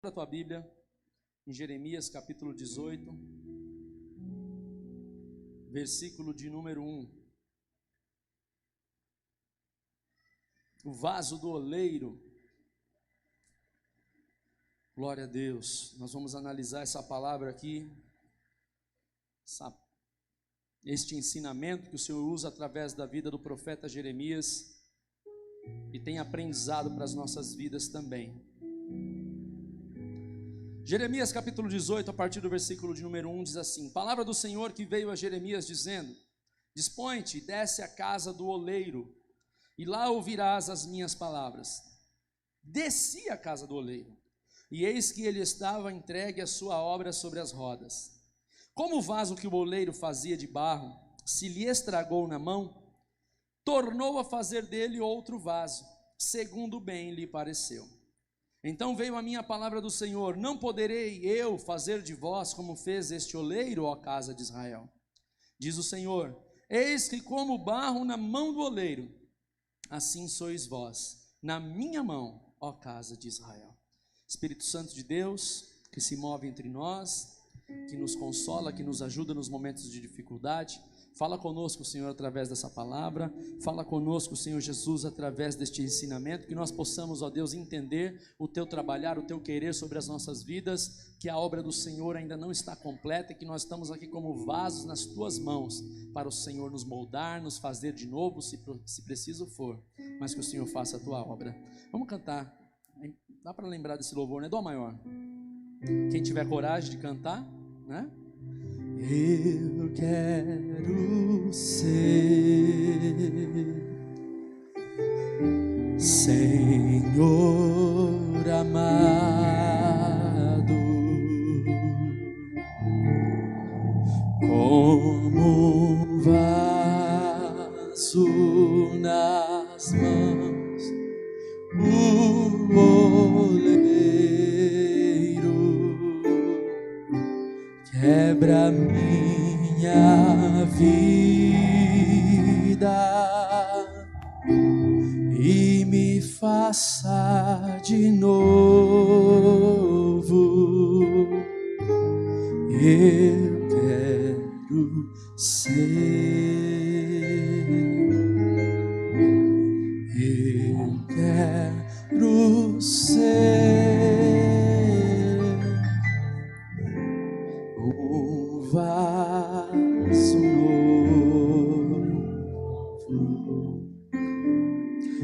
A tua Bíblia em Jeremias capítulo 18, versículo de número 1. O vaso do oleiro. Glória a Deus. Nós vamos analisar essa palavra aqui, este ensinamento que o Senhor usa através da vida do profeta Jeremias e tem aprendizado para as nossas vidas também. Jeremias capítulo 18, a partir do versículo de número 1, diz assim: Palavra do Senhor que veio a Jeremias dizendo: Dispõe-te e desce à casa do oleiro, e lá ouvirás as minhas palavras. Desci à casa do oleiro, e eis que ele estava entregue à sua obra sobre as rodas. Como o vaso que o oleiro fazia de barro se lhe estragou na mão, tornou a fazer dele outro vaso, segundo bem lhe pareceu. Então veio a minha palavra do Senhor: Não poderei eu fazer de vós como fez este oleiro, ó casa de Israel? Diz o Senhor: Eis que como barro na mão do oleiro, assim sois vós na minha mão, ó casa de Israel. Espírito Santo de Deus, que se move entre nós, que nos consola, que nos ajuda nos momentos de dificuldade, fala conosco, Senhor, através dessa palavra. Fala conosco, Senhor Jesus, através deste ensinamento, que nós possamos, ó Deus, entender o Teu trabalhar, o Teu querer sobre as nossas vidas, que a obra do Senhor ainda não está completa e que nós estamos aqui como vasos nas Tuas mãos, para o Senhor nos moldar, nos fazer de novo, se preciso for, mas que o Senhor faça a Tua obra. Vamos cantar. Dá para lembrar desse louvor, né? Dó maior. Quem tiver coragem de cantar, né? Eu quero ser Senhor amado, como um vaso nas mãos, o oleiro quebra minha vida e me faça de novo. Eu quero ser, eu quero ser um vaso novo.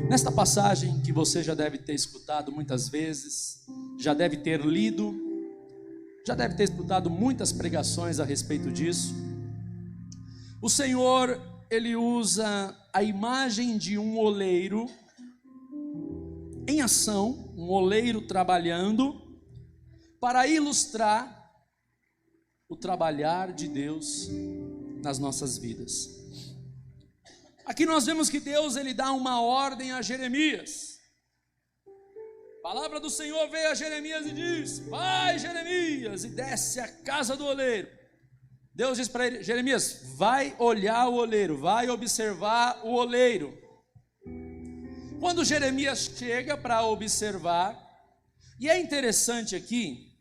Nesta passagem que você já deve ter escutado muitas vezes, já deve ter lido, já deve ter escutado muitas pregações a respeito disso, o Senhor, Ele usa a imagem de um oleiro em ação, um oleiro trabalhando, para ilustrar o trabalhar de Deus nas nossas vidas. Aqui nós vemos que Deus, Ele dá uma ordem a Jeremias. A palavra do Senhor veio a Jeremias e diz: Vai, Jeremias, e desce à casa do oleiro. Deus diz para ele: Jeremias, vai olhar o oleiro, vai observar o oleiro. Quando Jeremias chega para observar, e é interessante aqui,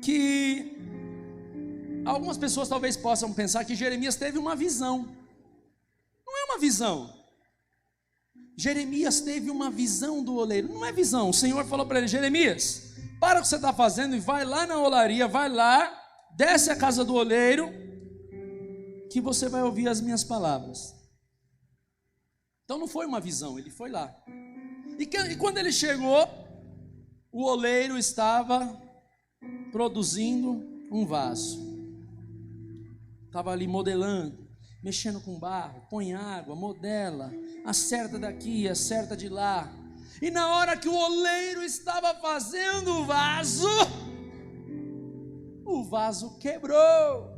que algumas pessoas talvez possam pensar que Jeremias teve uma visão. Não é uma visão. Jeremias teve uma visão do oleiro. Não é visão. O Senhor falou para ele: Jeremias, para o que você está fazendo e vai lá na olaria, vai lá, desce à casa do oleiro, que você vai ouvir as minhas palavras. Então não foi uma visão, ele foi lá. E quando ele chegou, o oleiro estava produzindo um vaso, estava ali modelando, mexendo com barro, põe água, modela, acerta daqui, acerta de lá. E na hora que o oleiro estava fazendo o vaso quebrou.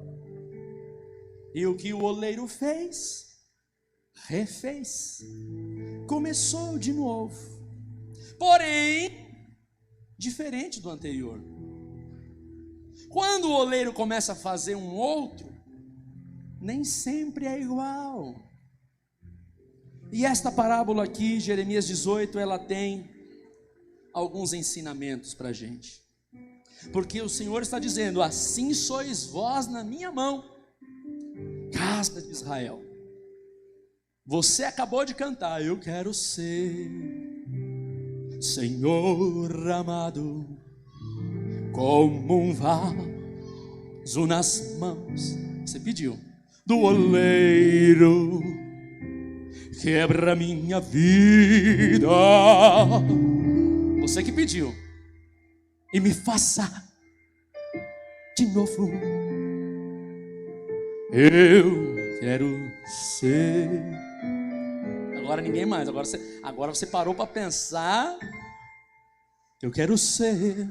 E o que o oleiro fez? Refez, começou de novo, porém diferente do anterior. Quando o oleiro começa a fazer um outro, nem sempre é igual. E esta parábola aqui, Jeremias 18, ela tem alguns ensinamentos para a gente. Porque o Senhor está dizendo: assim sois vós na minha mão, casa de Israel. Você acabou de cantar: eu quero ser, Senhor amado, como um vaso nas mãos. Você pediu. Do oleiro, quebra minha vida. Você que pediu. E me faça de novo. Eu quero ser. Agora ninguém mais. Agora você parou para pensar. Eu quero ser.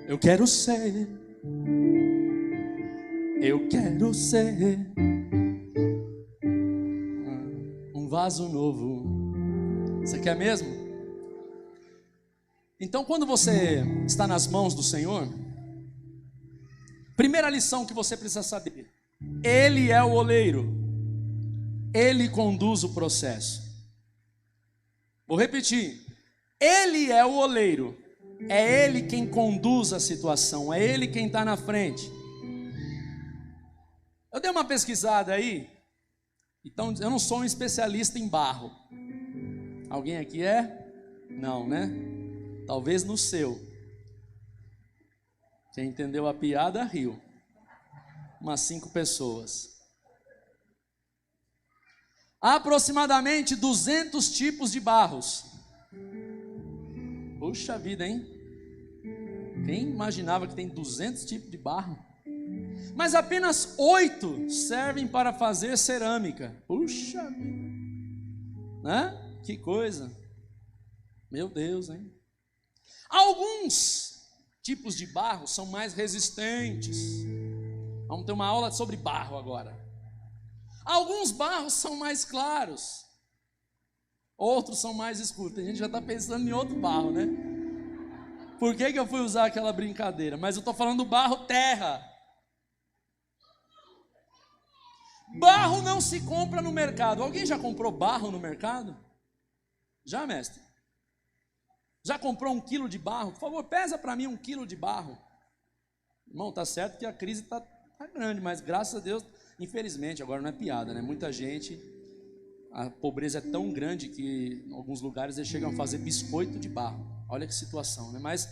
Eu quero ser. Eu quero ser um vaso novo. Você quer mesmo? Então, quando você está nas mãos do Senhor, primeira lição que você precisa saber: Ele é o oleiro, Ele conduz o processo. Vou repetir: Ele é o oleiro, é Ele quem conduz a situação, é Ele quem está na frente. Eu dei uma pesquisada aí, então eu não sou um especialista em barro. Alguém aqui é? Não, né? Talvez no seu. Quem entendeu a piada riu. Umas 5 pessoas. Há aproximadamente 200 tipos de barros. Puxa vida, hein? Quem imaginava que tem 200 tipos de barro? Mas apenas 8 servem para fazer cerâmica. Puxa vida, né? Que coisa. Meu Deus, hein? Alguns tipos de barro são mais resistentes. Vamos ter uma aula sobre barro agora. Alguns barros são mais claros, outros são mais escuros. A gente já está pensando em outro barro, né? Por que eu fui usar aquela brincadeira? Mas eu estou falando do barro terra. Barro não se compra no mercado. Alguém já comprou barro no mercado? Já, mestre? Já comprou 1 quilo de barro? Por favor, pesa para mim 1 quilo de barro. Irmão, tá certo que a crise tá grande, mas graças a Deus, infelizmente, agora não é piada, né? Muita gente, a pobreza é tão grande que em alguns lugares eles chegam a fazer biscoito de barro. Olha que situação, né? Mas,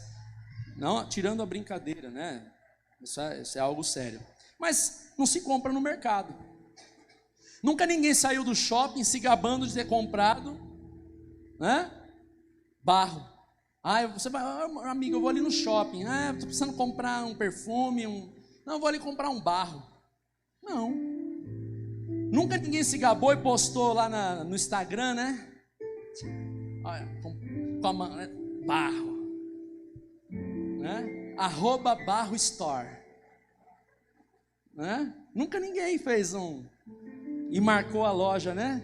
não, tirando a brincadeira, né? Isso é algo sério. Mas não se compra no mercado. Nunca ninguém saiu do shopping se gabando de ter comprado, né? Barro. Você vai, amigo, eu vou ali no shopping. Estou precisando comprar um perfume, Não, eu vou ali comprar um barro. Não. Nunca ninguém se gabou e postou lá no Instagram, né? Olha, com a mão, né? Barro. Né? @barro store. Né? Nunca ninguém fez e marcou a loja, né?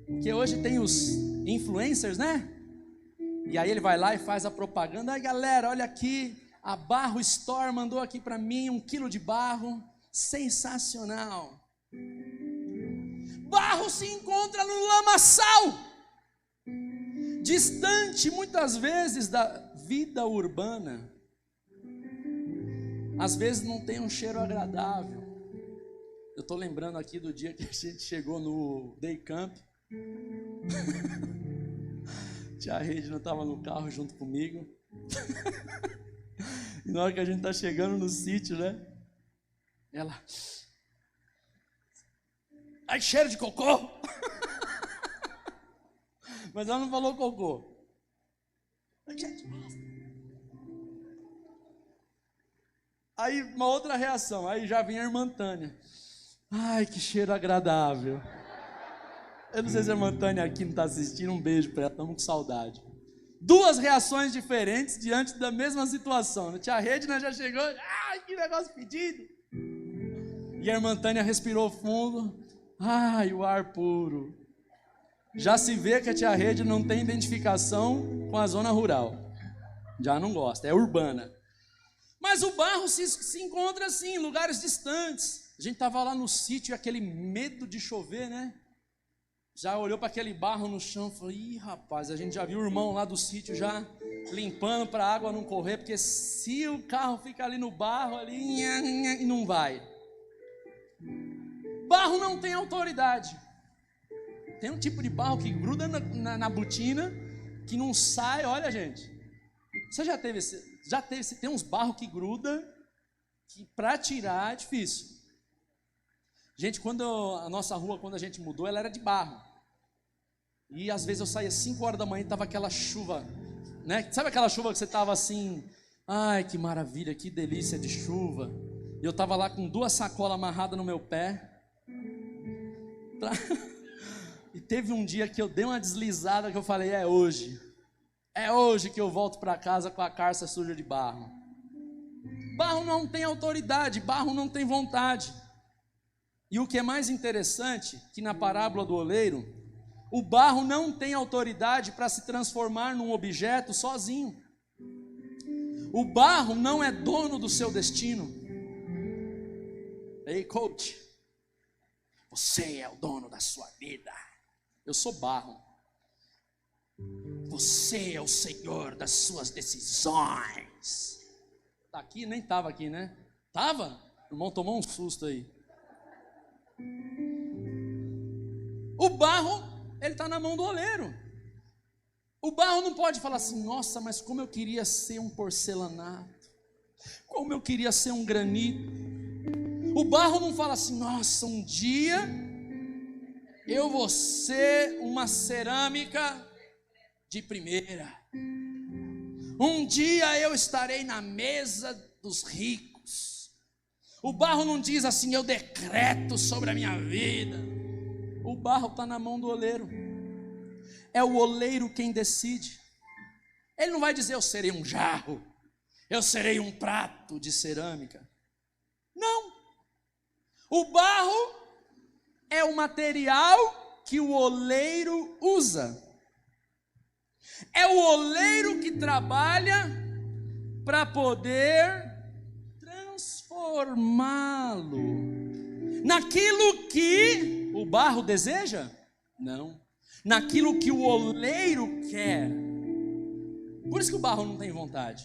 Porque hoje tem os influencers, né? E aí ele vai lá e faz a propaganda. Aí galera, olha aqui, a Barro Store mandou aqui para mim 1 quilo de barro. Sensacional. Barro se encontra no lamaçal, distante muitas vezes da vida urbana. Às vezes não tem um cheiro agradável. Eu estou lembrando aqui do dia que a gente chegou no Day Camp. Tia Regina estava no carro junto comigo. E na hora que a gente está chegando no sítio, né? Ela... Ai, cheiro de cocô! Mas ela não falou cocô. Aí uma outra reação. Aí já vem a irmã Tânia. Ai, que cheiro agradável. Eu não sei se a irmã Tânia aqui não está assistindo. Um beijo para ela, estamos com saudade. 2 reações diferentes diante da mesma situação. A tia Regina já chegou. Ai, que negócio fedido. E a irmã Tânia respirou fundo. Ai, o ar puro. Já se vê que a tia Regina não tem identificação com a zona rural. Já não gosta, é urbana. Mas o barro se encontra assim, em lugares distantes. A gente estava lá no sítio, aquele medo de chover, né? Já olhou para aquele barro no chão e falou: ih, rapaz, a gente já viu o irmão lá do sítio já limpando para a água não correr, porque se o carro fica ali no barro, ali, e não vai. Barro não tem autoridade. Tem um tipo de barro que gruda na botina, que não sai. Olha, gente, você já teve, tem uns barros que gruda, que para tirar é difícil. Gente, a nossa rua, quando a gente mudou, ela era de barro. E às vezes eu saía 5 horas da manhã e estava aquela chuva, né? Sabe aquela chuva que você estava assim, ai que maravilha, que delícia de chuva. E eu estava lá com 2 sacolas amarradas no meu pé. E teve um dia que eu dei uma deslizada que eu falei: é hoje que eu volto para casa com a calça suja de barro. Barro não tem autoridade, barro não tem vontade. E o que é mais interessante, que na parábola do oleiro, o barro não tem autoridade para se transformar num objeto sozinho. O barro não é dono do seu destino. Ei, coach, você é o dono da sua vida. Eu sou barro. Você é o senhor das suas decisões. Tá aqui? Nem estava aqui, né? Tava? O irmão tomou um susto aí. O barro, ele está na mão do oleiro. O barro não pode falar assim: nossa, mas como eu queria ser um porcelanato, como eu queria ser um granito. O barro não fala assim: nossa, um dia eu vou ser uma cerâmica de primeira. Um dia eu estarei na mesa dos ricos. O barro não diz assim: eu decreto sobre a minha vida. O barro está na mão do oleiro. É o oleiro quem decide. Ele não vai dizer: eu serei um jarro, eu serei um prato de cerâmica. Não. O barro é o material que o oleiro usa. É o oleiro que trabalha para poder transformá-lo naquilo que o barro deseja? Não. Naquilo que o oleiro quer. Por isso que o barro não tem vontade.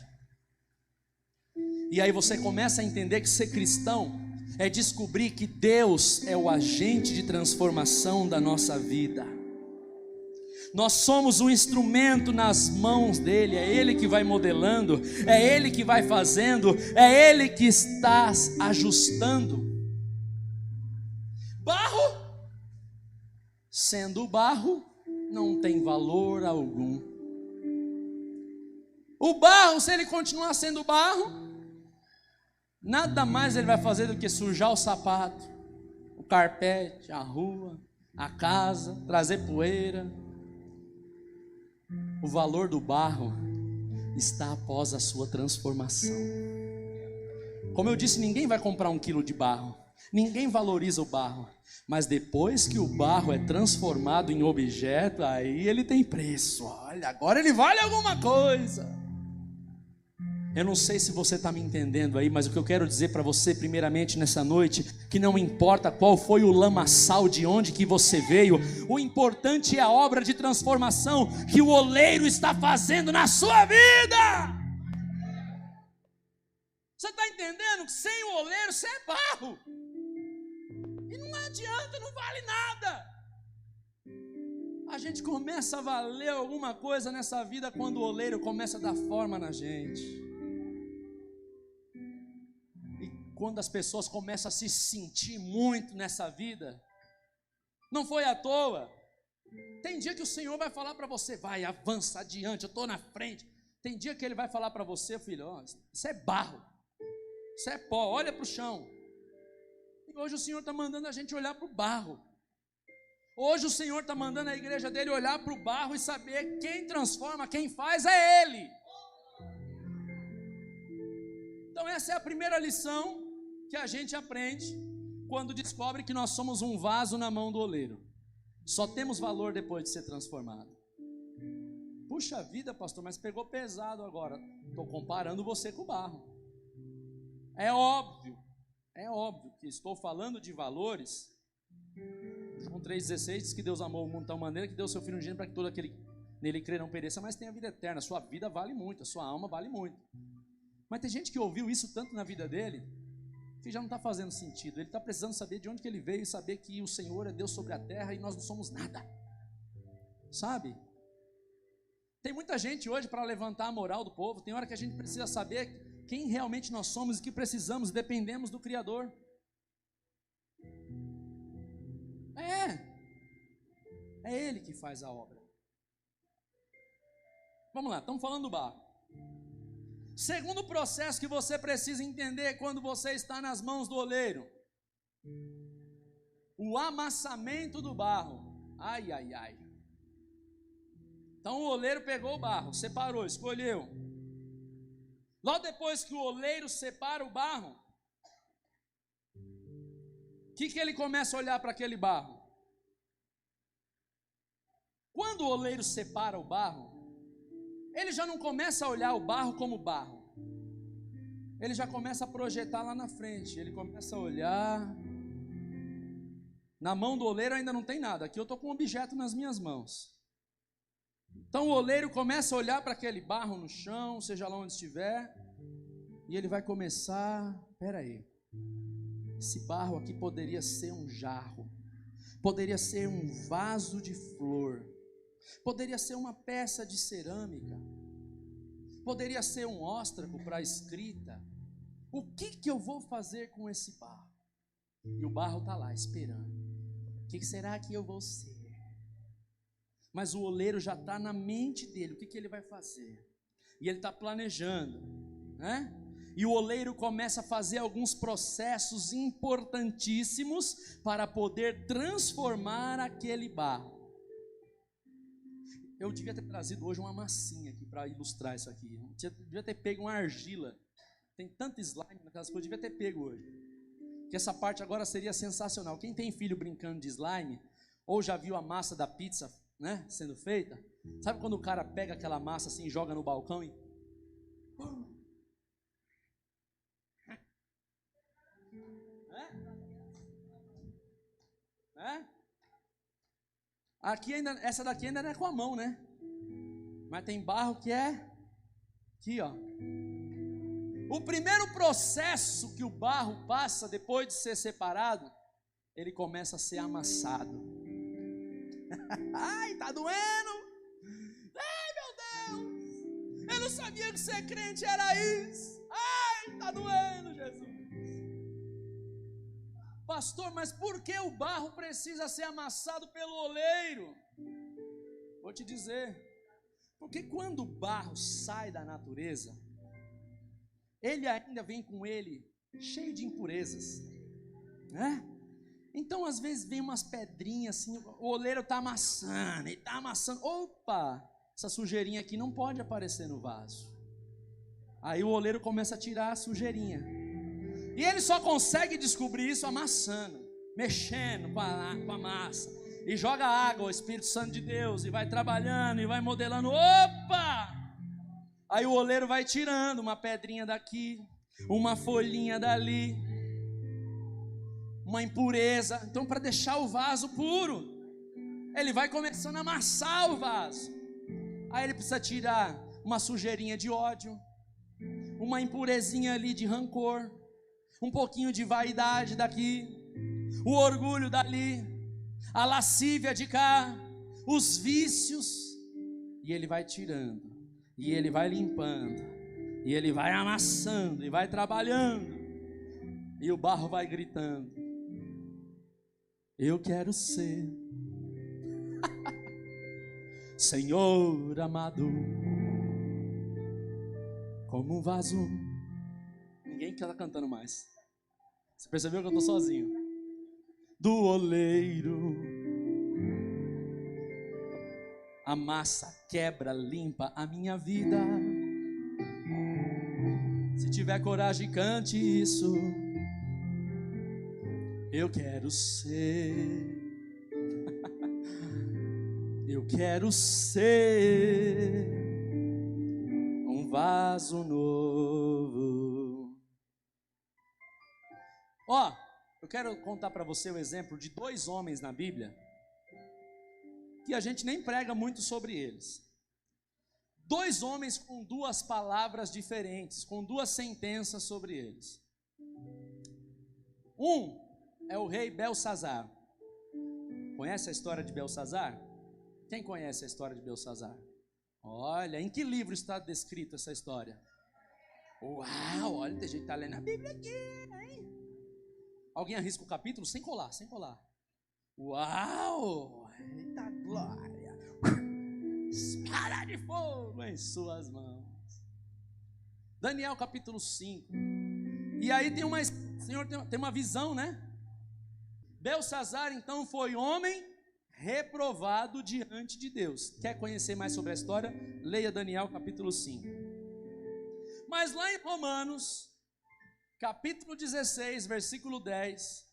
E aí você começa a entender que ser cristão é descobrir que Deus é o agente de transformação da nossa vida. Nós somos um instrumento nas mãos dele. É ele que vai modelando, é ele que vai fazendo, é ele que está ajustando. Barro, sendo barro, não tem valor algum. O barro, se ele continuar sendo barro, nada mais ele vai fazer do que sujar o sapato, o carpete, a rua, a casa, trazer poeira. O valor do barro está após a sua transformação. Como eu disse, ninguém vai comprar 1 quilo de barro, ninguém valoriza o barro, mas depois que o barro é transformado em objeto, aí ele tem preço. Olha, agora ele vale alguma coisa. Eu não sei se você está me entendendo aí, mas o que eu quero dizer para você primeiramente nessa noite, que não importa qual foi o lamaçal de onde que você veio, o importante é a obra de transformação que o oleiro está fazendo na sua vida. Você está entendendo que sem o oleiro você é barro, e não adianta, não vale nada. A gente começa a valer alguma coisa nessa vida quando o oleiro começa a dar forma na gente. Quando as pessoas começam a se sentir muito nessa vida, não foi à toa. Tem dia que o Senhor vai falar para você: vai, avança adiante, eu estou na frente. Tem dia que Ele vai falar para você: filho, ó, isso é barro, isso é pó, olha para o chão. E hoje o Senhor está mandando a gente olhar para o barro. Hoje o Senhor está mandando a igreja dele olhar para o barro e saber quem transforma, quem faz é Ele. Então essa é a primeira lição que a gente aprende quando descobre que nós somos um vaso na mão do oleiro. Só temos valor depois de ser transformado. Puxa vida, pastor, mas pegou pesado agora. Estou comparando você com o barro. É óbvio que estou falando de valores com 3,16 diz que Deus amou o mundo de tal maneira que deu seu Filho unigênito para que todo aquele nele crê não pereça, mas tenha vida eterna. A sua vida vale muito, a sua alma vale muito. Mas tem gente que ouviu isso tanto na vida dele, que já não está fazendo sentido. Ele está precisando saber de onde que ele veio e saber que o Senhor é Deus sobre a terra e nós não somos nada. Sabe? Tem muita gente hoje para levantar a moral do povo. Tem hora que a gente precisa saber quem realmente nós somos e que precisamos, dependemos do Criador. É Ele que faz a obra. Vamos lá, estamos falando do barro. Segundo processo que você precisa entender quando você está nas mãos do oleiro: o amassamento do barro. Ai, ai, ai. Então o oleiro pegou o barro, separou, escolheu. Logo depois que o oleiro separa o barro, o que ele começa a olhar para aquele barro? Quando o oleiro separa o barro, ele já não começa a olhar o barro como barro. Ele já começa a projetar lá na frente. Ele começa a olhar. Na mão do oleiro ainda não tem nada. Aqui eu estou com um objeto nas minhas mãos. Então o oleiro começa a olhar para aquele barro no chão, seja lá onde estiver, e ele vai começar: espera aí, esse barro aqui poderia ser um jarro, poderia ser um vaso de flor, poderia ser uma peça de cerâmica, poderia ser um óstraco para a escrita. O que eu vou fazer com esse barro? E o barro está lá esperando. O que será que eu vou ser? Mas o oleiro já está na mente dele. O que ele vai fazer? E ele está planejando, né? E o oleiro começa a fazer alguns processos importantíssimos para poder transformar aquele barro. Eu devia ter trazido hoje uma massinha aqui para ilustrar isso aqui. Eu devia ter pego uma argila. Tem tanto slime naquelas coisas, eu devia ter pego hoje. Que essa parte agora seria sensacional. Quem tem filho brincando de slime, ou já viu a massa da pizza, né, sendo feita? Sabe quando o cara pega aquela massa assim e joga no balcão e... Aqui ainda, essa daqui ainda não é com a mão, né? Mas tem barro que é aqui, ó. O primeiro processo que o barro passa depois de ser separado, ele começa a ser amassado. Ai, tá doendo? Ai, meu Deus! Eu não sabia que ser crente era isso. Ai, tá doendo, Jesus. Pastor, mas por que o barro precisa ser amassado pelo oleiro? Vou te dizer. Porque quando o barro sai da natureza, ele ainda vem com ele cheio de impurezas, né? Então às vezes vem umas pedrinhas assim, o oleiro está amassando, ele está amassando. Opa, essa sujeirinha aqui não pode aparecer no vaso. Aí o oleiro começa a tirar a sujeirinha. E ele só consegue descobrir isso amassando, mexendo com a massa. E joga água, o Espírito Santo de Deus, e vai trabalhando, e vai modelando. Opa! Aí o oleiro vai tirando uma pedrinha daqui, uma folhinha dali, uma impureza. Então, para deixar o vaso puro, ele vai começando a amassar o vaso. Aí ele precisa tirar uma sujeirinha de ódio, uma impurezinha ali de rancor, um pouquinho de vaidade daqui, o orgulho dali, a lascívia de cá, os vícios. E ele vai tirando. E ele vai limpando, e ele vai amassando, e vai trabalhando, e o barro vai gritando: eu quero ser Senhor amado, como um vaso. Ninguém está cantando mais. Você percebeu que eu estou sozinho? Do oleiro. Amassa, quebra, limpa a minha vida. Se tiver coragem, cante isso. Eu quero ser. Eu quero ser um vaso novo. Ó, eu quero contar para você o exemplo de dois homens na Bíblia que a gente nem prega muito sobre eles. Dois homens com duas palavras diferentes, com duas sentenças sobre eles. Um é o rei Belsazar. Conhece a história de Belsazar? Quem conhece a história de Belsazar? Olha, em que livro está descrita essa história? Uau, olha, tem gente que está lendo a Bíblia aqui, hein? Alguém arrisca o capítulo? Sem colar, sem colar. Uau, eita glória. Espada de fogo em suas mãos. Daniel capítulo 5. E aí tem uma, Senhor, tem uma visão, né? Belsazar então foi homem reprovado diante de Deus. Quer conhecer mais sobre a história? Leia Daniel capítulo 5. Mas lá em Romanos, capítulo 16, versículo 10,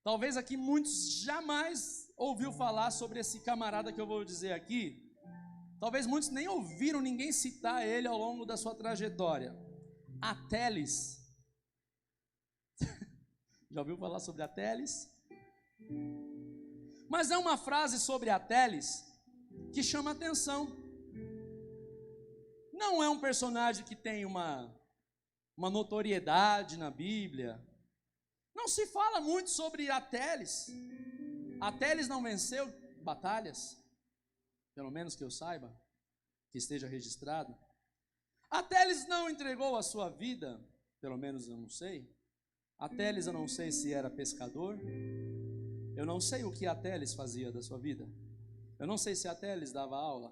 talvez aqui muitos jamais ouviu falar sobre esse camarada que eu vou dizer aqui. Talvez muitos nem ouviram ninguém citar ele ao longo da sua trajetória. Ateles. Já ouviu falar sobre Ateles? Mas é uma frase sobre Ateles que chama atenção. Não é um personagem que tem uma notoriedade na Bíblia. Não se fala muito sobre Ateles. Ateles não venceu batalhas, pelo menos que eu saiba, que esteja registrado. Ateles não entregou a sua vida, pelo menos eu não sei. Ateles eu não sei se era pescador. Eu não sei o que Ateles fazia da sua vida. Eu não sei se Ateles dava aula.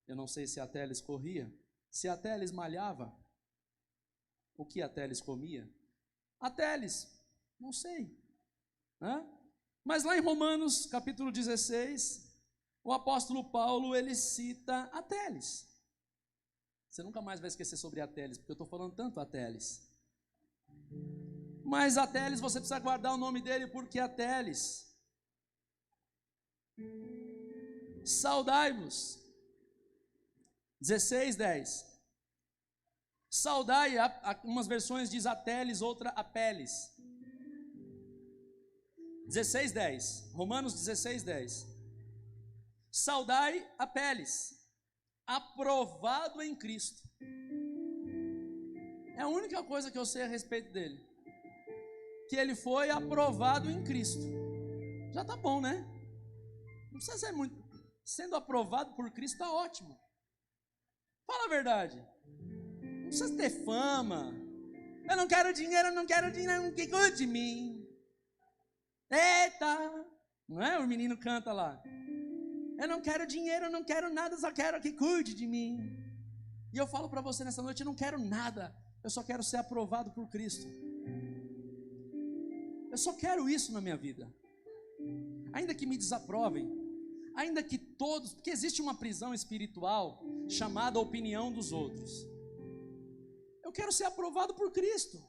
Eu não sei se Ateles corria. Se Ateles malhava. O que Ateles comia? Ateles, não sei. Mas lá em Romanos capítulo 16, o apóstolo Paulo, ele cita Ateles. Você nunca mais vai esquecer sobre Ateles, porque eu estou falando tanto Ateles. Mas Ateles, você precisa guardar o nome dele, porque Ateles, saudai-vos, 16:10. Saudai, umas versões diz Ateles, outra Apeles. 16:10, Romanos 16:10. Saudai Apeles, aprovado em Cristo. É a única coisa que eu sei a respeito dele, que ele foi aprovado em Cristo. Já tá bom, né? Não precisa ser muito. Sendo aprovado por Cristo está ótimo. Fala a verdade. Não precisa ter fama. Eu não quero dinheiro, que cuide de mim. Eita! Não é? O menino canta lá. Eu não quero dinheiro, eu não quero nada, só quero que cuide de mim. E eu falo para você nessa noite, eu não quero nada. Eu só quero ser aprovado por Cristo. Eu só quero isso na minha vida. Ainda que me desaprovem, ainda que todos, porque existe uma prisão espiritual chamada opinião dos outros. Eu quero ser aprovado por Cristo.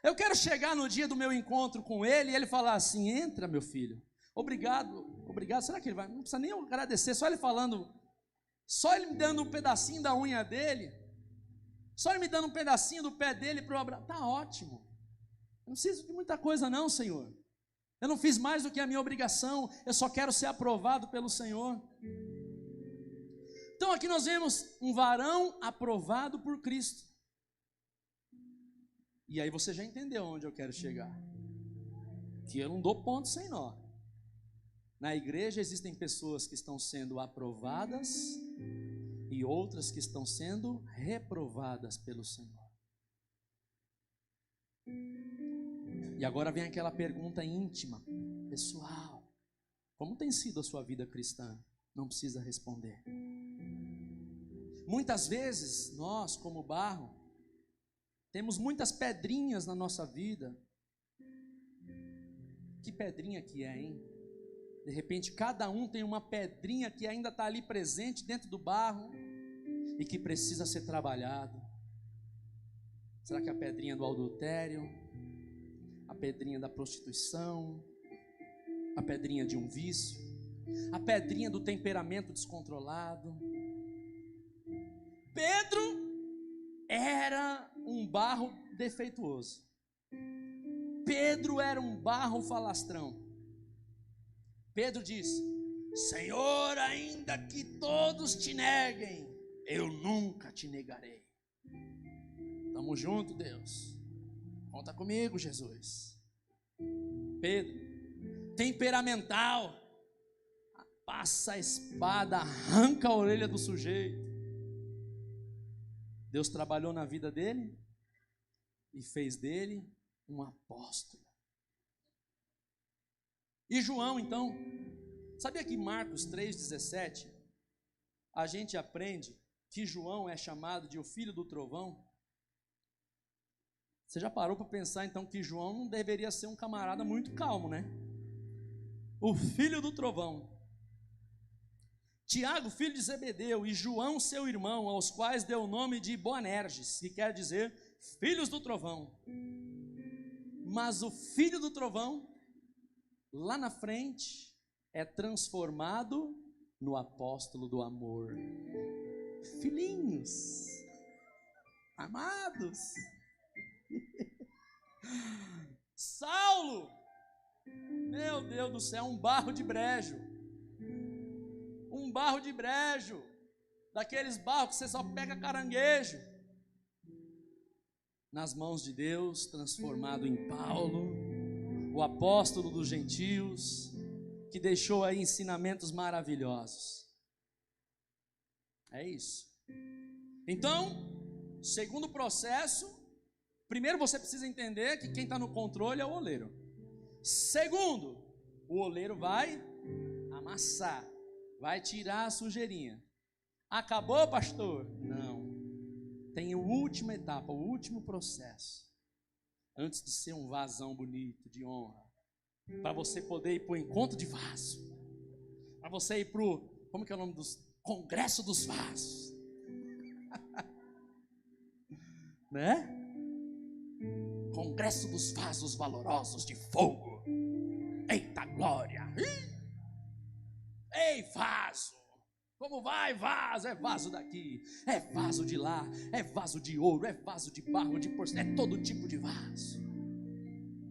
Eu quero chegar no dia do meu encontro com Ele e Ele falar assim: entra, meu filho. Obrigado. Será que Ele vai? Não precisa nem agradecer, só Ele falando, só Ele me dando um pedacinho da unha dele, só Ele me dando um pedacinho do pé dele para eu abraçar. Está ótimo. Eu não preciso de muita coisa não, Senhor. Eu não fiz mais do que a minha obrigação. Eu só quero ser aprovado pelo Senhor. Então aqui nós vemos um varão aprovado por Cristo. E aí você já entendeu onde eu quero chegar. Que eu não dou ponto sem nó. Na igreja existem pessoas que estão sendo aprovadas e outras que estão sendo reprovadas pelo Senhor. E agora vem aquela pergunta íntima, pessoal: como tem sido a sua vida cristã? Não precisa responder. Muitas vezes nós, como barro, temos muitas pedrinhas na nossa vida. Que pedrinha que é, hein? De repente cada um tem uma pedrinha que ainda está ali presente dentro do barro e que precisa ser trabalhado. Será que é a pedrinha do adultério? A pedrinha da prostituição? A pedrinha de um vício? A pedrinha do temperamento descontrolado? Pedro era um barro defeituoso. Pedro era um barro falastrão. Pedro diz: Senhor, ainda que todos te neguem, eu nunca te negarei. Tamo junto, Deus. Conta comigo, Jesus. Pedro, temperamental, passa a espada, arranca a orelha do sujeito. Deus trabalhou na vida dele e fez dele um apóstolo. E João, então, sabia que Marcos 3,17, a gente aprende que João é chamado de o filho do trovão? Você já parou para pensar então que João não deveria ser um camarada muito calmo, né? O filho do trovão. Tiago, filho de Zebedeu, e João, seu irmão, aos quais deu o nome de Boanerges, que quer dizer filhos do trovão. Mas o filho do trovão, lá na frente, é transformado no apóstolo do amor. Filhinhos, amados. Saulo, meu Deus do céu, um barro de brejo. Um barro de brejo, daqueles barros que você só pega caranguejo. Nas mãos de Deus, transformado em Paulo, o apóstolo dos gentios, que deixou aí ensinamentos maravilhosos. É isso. Então, segundo processo, primeiro você precisa entender que quem está no controle é o oleiro. Segundo, o oleiro vai amassar, vai tirar a sujeirinha. Acabou, pastor? Não. Tem a última etapa, o último processo. Antes de ser um vasão bonito, de honra. Para você poder ir para o encontro de vaso. Para você ir para o, como que é o nome dos? Congresso dos vasos. Né? Congresso dos vasos valorosos de fogo. Eita glória! Ei, vaso! Como vai, vaso? É vaso daqui, é vaso de lá, é vaso de ouro, é vaso de barro, de porcelana, é todo tipo de vaso.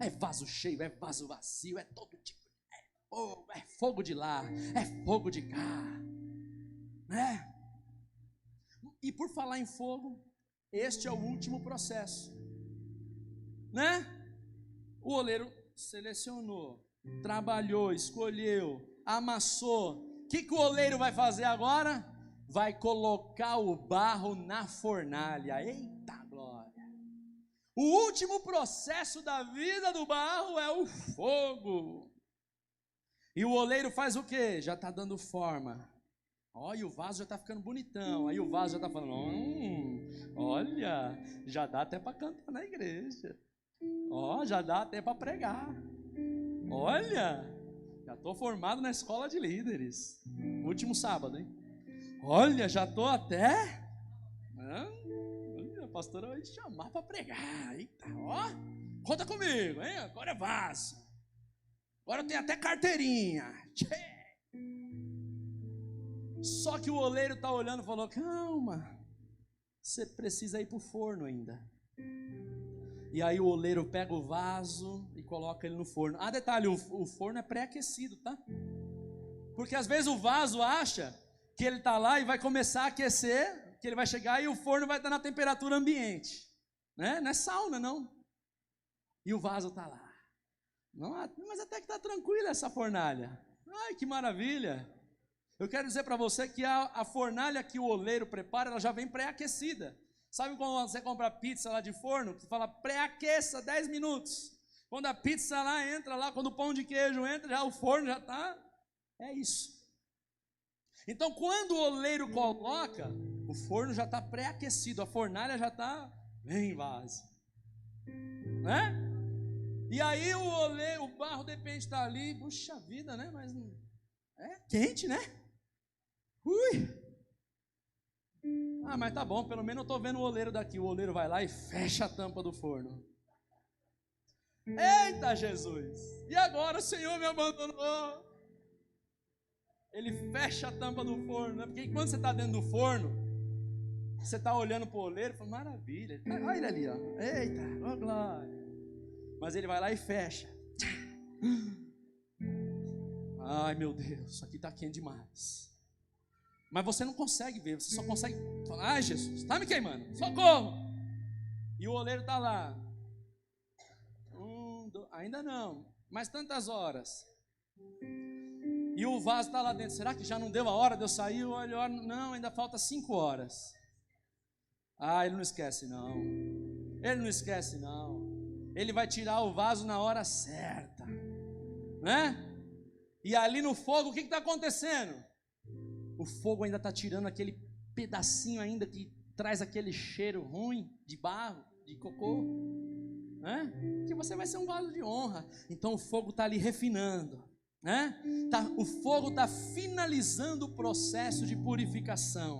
É vaso cheio, é vaso vazio, é todo tipo. É fogo de lá, é fogo de cá, né? E por falar em fogo, este é o último processo, né? O oleiro selecionou, trabalhou, escolheu, amassou. O que o oleiro vai fazer agora? Vai colocar o barro na fornalha. Eita glória! O último processo da vida do barro é o fogo. E o oleiro faz o quê? Já está dando forma. Olha, o vaso já está ficando bonitão. Aí o vaso já está falando, olha, já dá até para cantar na igreja. Ó, já dá até para pregar. Olha, já estou formado na escola de líderes. Último sábado, hein? Olha, já estou até... Olha, a pastora vai te chamar para pregar. Eita, ó, conta comigo, hein? Agora é vaso. Agora eu tenho até carteirinha. Só que o oleiro está olhando e falou, calma, você precisa ir para o forno ainda. E aí o oleiro pega o vaso e coloca ele no forno. Ah, detalhe, o forno é pré-aquecido, tá? Porque às vezes o vaso acha que ele está lá e vai começar a aquecer, que ele vai chegar e o forno vai estar na temperatura ambiente, né? Não é sauna, não. E o vaso está lá. Não, mas até que está tranquila essa fornalha. Ai, que maravilha. Eu quero dizer para você que a fornalha que o oleiro prepara, ela já vem pré-aquecida. Sabe quando você compra pizza lá de forno, que fala pré-aqueça 10 minutos. Quando a pizza lá entra lá, quando o pão de queijo entra, já o forno já está. É isso. Então quando o oleiro coloca, o forno já está pré-aquecido, a fornalha já está bem vaza. Né? E aí o oleiro, o barro de repente está ali, puxa vida, né? Mas é quente, né? Ui! Ah, mas tá bom, pelo menos eu estou vendo o oleiro daqui. O oleiro vai lá e fecha a tampa do forno. Eita Jesus! E agora o Senhor me abandonou. Ele fecha a tampa do forno, né? Porque quando você está dentro do forno, você está olhando para o oleiro e fala, maravilha. Olha ele ali, ó. Eita, ó glória. Mas ele vai lá e fecha. Ai meu Deus, isso aqui está quente demais. Mas você não consegue ver, você só consegue falar: ai Jesus, está me queimando, socorro. E o oleiro está lá. Ainda não, mas tantas horas. E o vaso está lá dentro. Será que já não deu a hora de eu sair? Olha, não, ainda falta 5 horas. Ah, ele não esquece não. Ele não esquece não. Ele vai tirar o vaso na hora certa, né? E ali no fogo, o que está acontecendo? O fogo ainda está tirando aquele pedacinho ainda que traz aquele cheiro ruim de barro, de cocô, né? Que você vai ser um vaso de honra. Então o fogo está ali refinando, né? O fogo está finalizando o processo de purificação.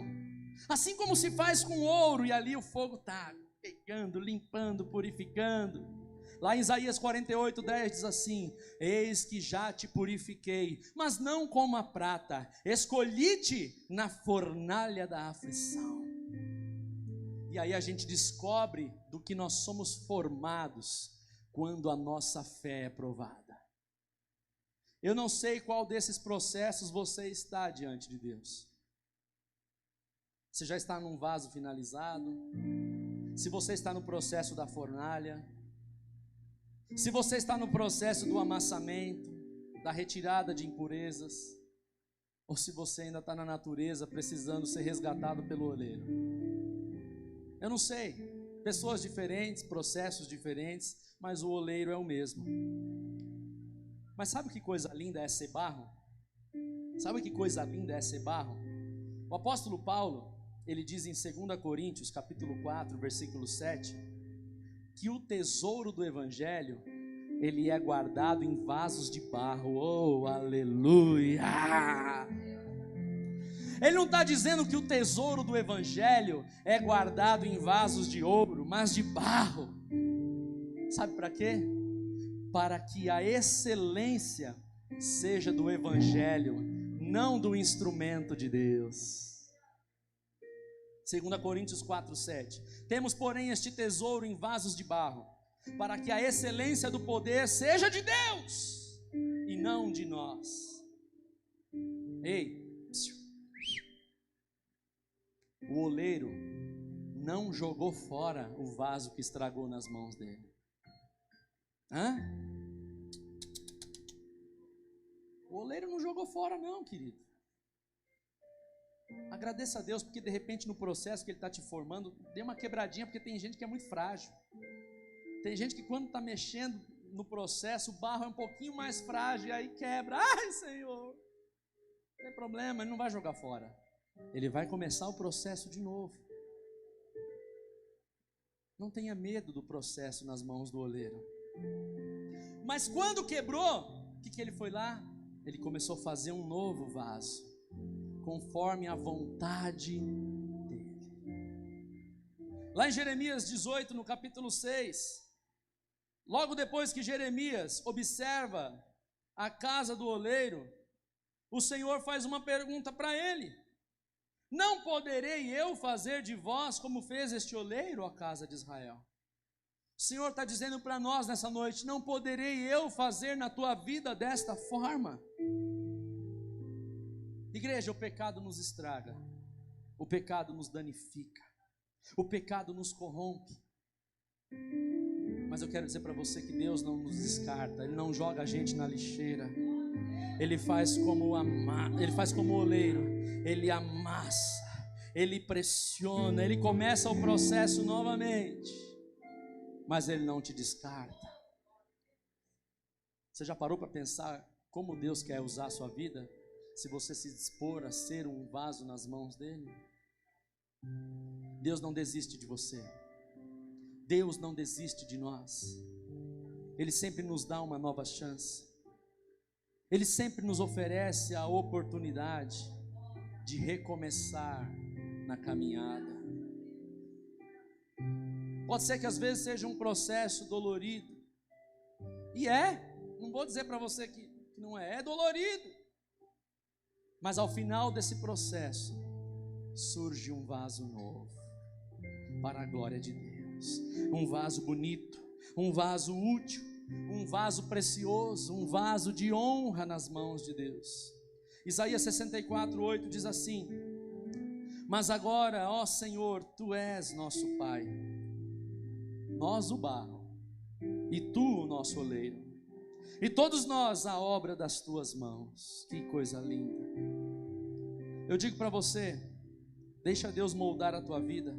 Assim como se faz com ouro, e ali o fogo está pegando, limpando, purificando. Lá em Isaías 48:10 diz assim: eis que já te purifiquei, mas não como a prata, escolhi-te na fornalha da aflição. E aí a gente descobre do que nós somos formados quando a nossa fé é provada. Eu não sei qual desses processos você está diante de Deus. Você já está num vaso finalizado? Se você está no processo da fornalha, se você está no processo do amassamento, da retirada de impurezas, ou se você ainda está na natureza precisando ser resgatado pelo oleiro. Eu não sei, pessoas diferentes, processos diferentes, mas o oleiro é o mesmo. Mas sabe que coisa linda é ser barro? Sabe que coisa linda é ser barro? O apóstolo Paulo, ele diz em 2 Coríntios, capítulo 4, versículo 7, que o tesouro do evangelho, ele é guardado em vasos de barro. Oh, aleluia! Ele não está dizendo que o tesouro do evangelho é guardado em vasos de ouro, mas de barro. Sabe para quê? Para que a excelência seja do evangelho, não do instrumento de Deus. 2 Coríntios 4:7. Temos, porém, este tesouro em vasos de barro, para que a excelência do poder seja de Deus e não de nós. Ei, o oleiro não jogou fora o vaso que estragou nas mãos dele. O oleiro não jogou fora não, querido. Agradeça a Deus, porque de repente no processo que Ele está te formando, dê uma quebradinha, porque tem gente que é muito frágil. Tem gente que quando está mexendo no processo, o barro é um pouquinho mais frágil, e aí quebra. Ai, Senhor, não tem problema, Ele não vai jogar fora. Ele vai começar o processo de novo. Não tenha medo do processo nas mãos do oleiro. Mas quando quebrou, o que ele foi lá? Ele começou a fazer um novo vaso, conforme a vontade dele. Lá em Jeremias 18, no capítulo 6, logo depois que Jeremias observa a casa do oleiro, o Senhor faz uma pergunta para ele: não poderei eu fazer de vós como fez este oleiro, ó casa de Israel? O Senhor está dizendo para nós nessa noite: não poderei eu fazer na tua vida desta forma? Igreja, o pecado nos estraga, o pecado nos danifica, o pecado nos corrompe. Mas eu quero dizer para você que Deus não nos descarta, Ele não joga a gente na lixeira. Ele faz como o oleiro, Ele amassa, Ele pressiona, Ele começa o processo novamente, mas Ele não te descarta. Você já parou para pensar como Deus quer usar a sua vida? Se você se dispor a ser um vaso nas mãos dEle. Deus não desiste de você, Deus não desiste de nós. Ele sempre nos dá uma nova chance, Ele sempre nos oferece a oportunidade de recomeçar na caminhada. Pode ser que às vezes seja um processo dolorido, e não vou dizer para você que não é dolorido, mas ao final desse processo surge um vaso novo, para a glória de Deus, um vaso bonito, um vaso útil, um vaso precioso, um vaso de honra nas mãos de Deus. Isaías 64:8 diz assim: mas agora, ó Senhor, Tu és nosso Pai, nós o barro, e Tu o nosso oleiro, e todos nós a obra das Tuas mãos. Que coisa linda. Eu digo para você, deixa Deus moldar a tua vida,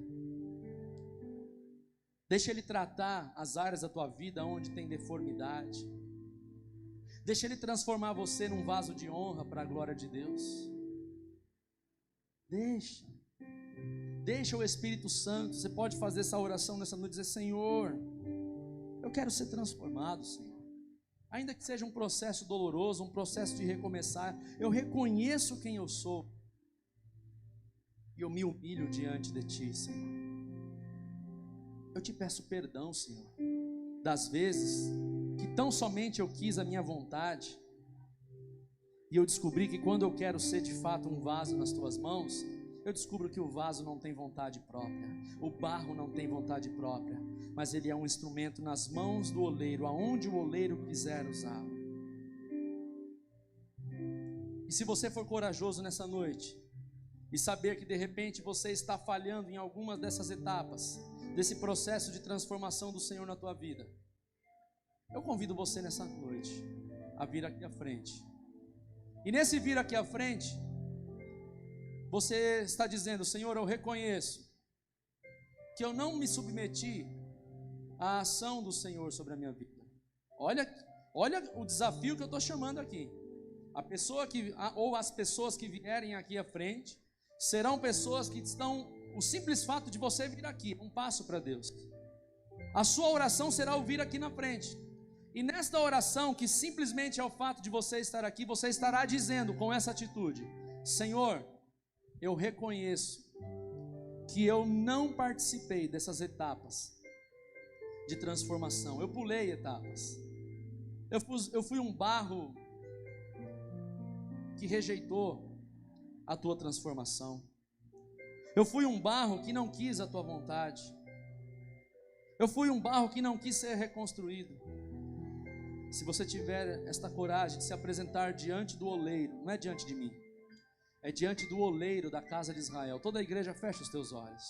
deixa Ele tratar as áreas da tua vida onde tem deformidade, deixa Ele transformar você num vaso de honra para a glória de Deus. Deixa o Espírito Santo. Você pode fazer essa oração nessa noite, dizer: Senhor, eu quero ser transformado, Senhor. Ainda que seja um processo doloroso, um processo de recomeçar, eu reconheço quem eu sou, e eu me humilho diante de Ti, Senhor. Eu te peço perdão, Senhor, das vezes que tão somente eu quis a minha vontade, e eu descobri que quando eu quero ser de fato um vaso nas Tuas mãos, eu descubro que o vaso não tem vontade própria, o barro não tem vontade própria, mas ele é um instrumento nas mãos do oleiro, aonde o oleiro quiser usá-lo. E se você for corajoso nessa noite, e saber que de repente você está falhando em algumas dessas etapas, desse processo de transformação do Senhor na tua vida, eu convido você nessa noite a vir aqui à frente. E nesse vir aqui à frente, você está dizendo: Senhor, eu reconheço que eu não me submeti à ação do Senhor sobre a minha vida. Olha o desafio que eu estou chamando aqui. As pessoas que vierem aqui à frente serão pessoas que estão, o simples fato de você vir aqui, um passo para Deus. A sua oração será o vir aqui na frente. E nesta oração, que simplesmente é o fato de você estar aqui, você estará dizendo com essa atitude: Senhor, eu reconheço que eu não participei dessas etapas de transformação. Eu pulei etapas. Eu fui um barro que rejeitou a tua transformação. Eu fui um barro que não quis a tua vontade. Eu fui um barro que não quis ser reconstruído. Se você tiver esta coragem de se apresentar diante do oleiro, não é diante de mim, é diante do oleiro da casa de Israel. Toda a igreja, fecha os teus olhos.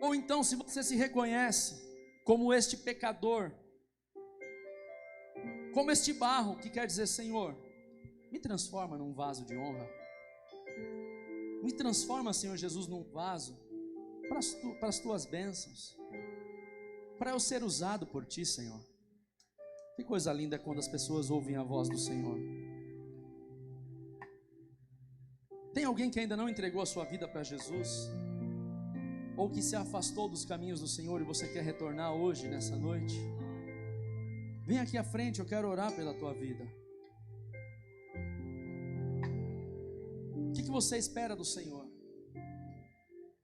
Ou então, se você se reconhece como este pecador, como este barro que quer dizer: Senhor, me transforma num vaso de honra. Me transforma, Senhor Jesus, num vaso para as tuas bênçãos, para eu ser usado por Ti, Senhor. Que coisa linda é quando as pessoas ouvem a voz do Senhor. Tem alguém que ainda não entregou a sua vida para Jesus? Ou que se afastou dos caminhos do Senhor e você quer retornar hoje, nessa noite? Vem aqui à frente, eu quero orar pela tua vida. O que você espera do Senhor?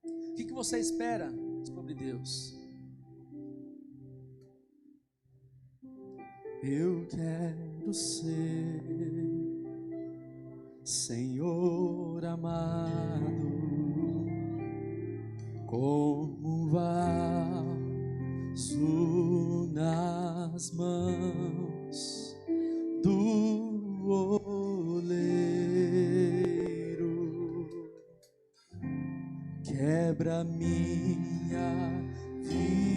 O que você espera sobre Deus? Eu quero ser, Senhor amado, como um vaso nas mãos do oleiro. Quebra minha vida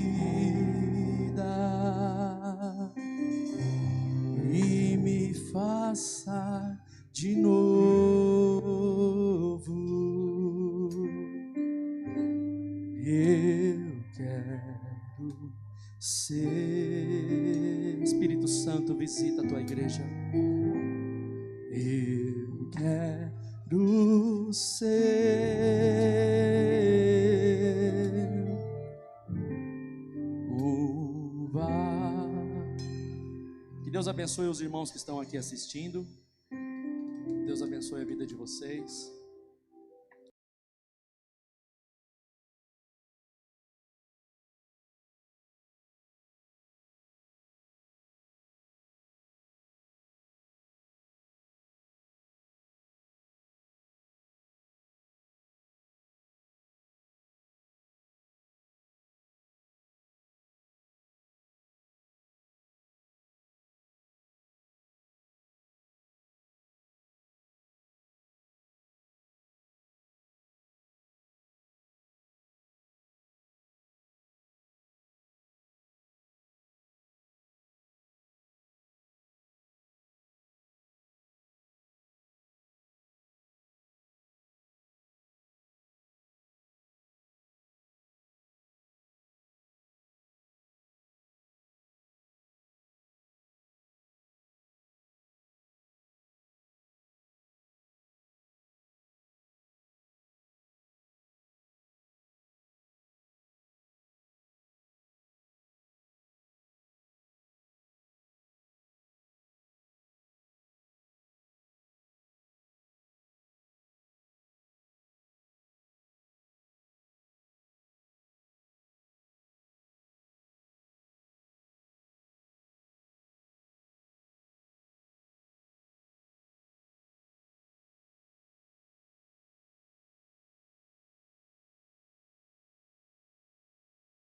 e me faça de novo. Eu quero ser. Espírito Santo, visita a tua igreja. Eu quero ser um vaso. Que Deus abençoe os irmãos que estão aqui assistindo. Deus abençoe a vida de vocês.